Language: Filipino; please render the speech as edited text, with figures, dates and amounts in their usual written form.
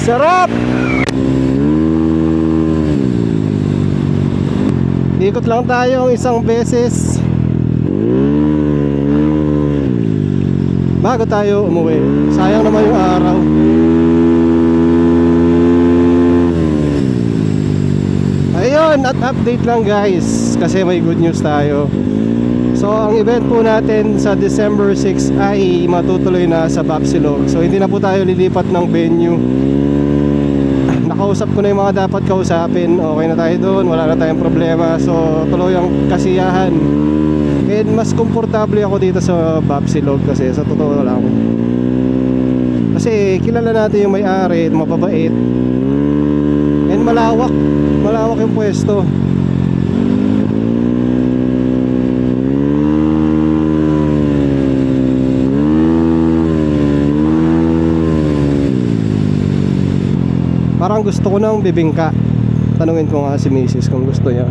Sarap! Ikot lang tayo isang beses bago tayo umuwi. Sayang naman yung araw. Ayun, at update lang guys, kasi may good news tayo. So ang event po natin sa December 6 ay matutuloy na sa Bapsilog. So hindi na po tayo lilipat ng venue. Nakausap ko na yung mga dapat kausapin. Okay na tayo doon, wala na tayong problema. So tuloy ang kasiyahan. And mas komportable ako dito sa Bapsilog kasi sa totoo lang. Kasi kilala natin yung may-ari, mababait. And malawak yung pwesto. Parang gusto ko nang bibingka. Tanungin ko nga si Mrs. kung gusto niya.